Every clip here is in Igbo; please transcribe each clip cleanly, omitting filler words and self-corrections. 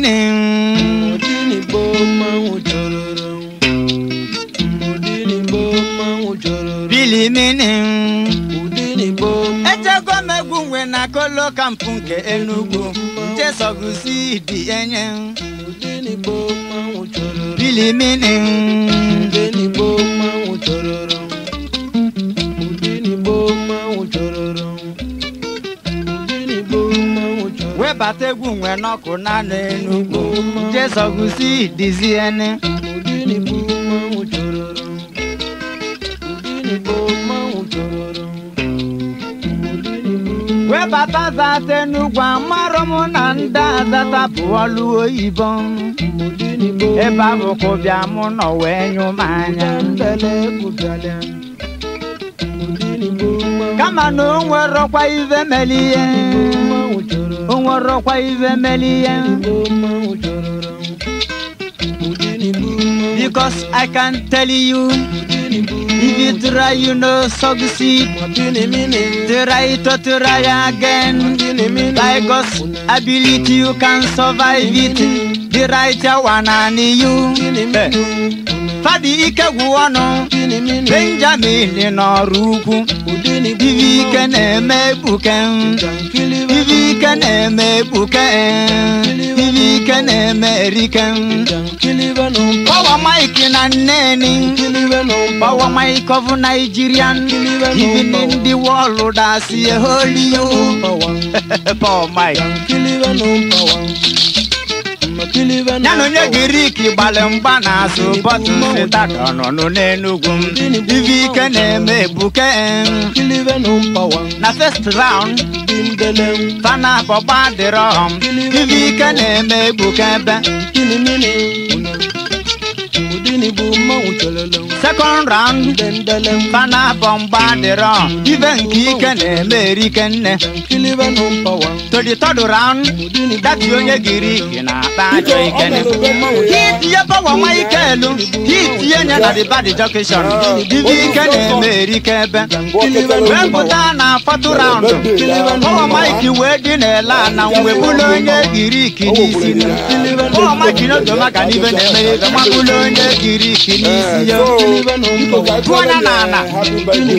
mini Udini boma uchororo Udini boma uchororo Billy mini Udini boma Echego megwu na kolo kampunke Enugu Jesogusi di enye Udini boma uchororo Billy mini Udini boma uchororo Udini boma uchororo Udini boma uchororo We bategwu noku na Enugu Jesogusi dizi ene Udini boma uchororo Udini boma uchororo We bata zata Enugu amaromu na nda zata buolu oyibo Eba boko bia mu no we nyumanya Kama no nwero kwa ive melie Onwero kwa ive melie Because I can tell you if you try you know succeed Try to try again By God's ability you can survive it The right one and you Fadi ike guwano Benjamin no ruku Ivi kene me buken Ivi kene me buken Ivi kene me riken Power Mike na neni Power Mike of Nigerian Even in the world I see a holy you Power Mike Nano nyegiriki balemba na so botu seta dono no n'Enugu Ivi kene me buken Na first round Fana boba de rom Ivi kene me buken Second round Fana bomba de rom Even ki kene me rikene To the third round That you nyegiriki na Hit ye power Michael, hit ye na the body junction. Ivi kene me rikebe. When botana fatu round. Power Mike wedding ela na we bulo nyegiriki nisi. Power Mike no do maka ni bene me mabulo nyegiriki nisi yo. Buona nana.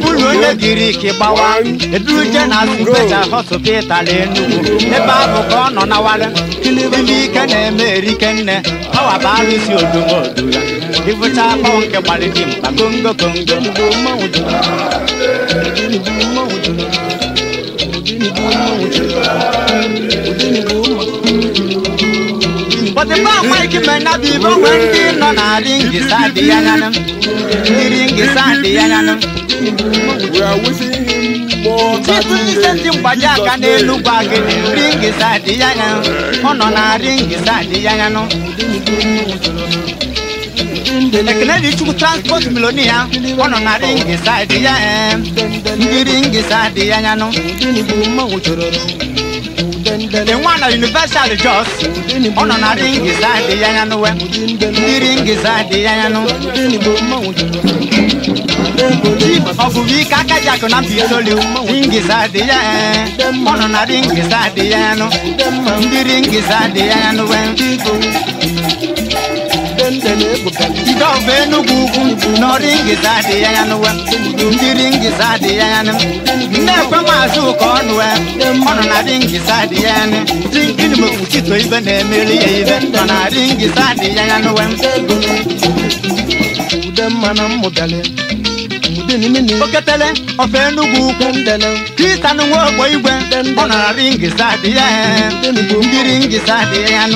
Bulo nyegiriki bawa. Eduje na special hospital Enugu. E babu ko no na wale. Ivi kene American, how about this? You do more. If we tap on Kabalitim, Bagungo Congo, but the bomb Mikey may not be when on a ring is at the Yanam. The ring is at the Yanam. We are wishing him more Sitting Bajaka and Lubaki, ring is at the Yanam. On a ring is at the Yanam. The Canadian to transport Milonia, on a ring is at the Yanam. The ring is at the Yanam. The one at Universal Joss, on a ring is at the Yanam. The ring is at the Yanam. Of we kaka jako na pisolu ringi za de ya ono na ringi za de ya no ndi ringi za de ya no wen Ido venu gugu no ringi za de ya no wen ndi ringi za de ya no ne kwa mazu ko no ono na ringi za de ya no ringi ni mu chito ibe na emeli ibe na ringi za de ya no wen Udemana modale Oketele of Enugu Christian wo boy when on a ring is at the end. The ring is at the end.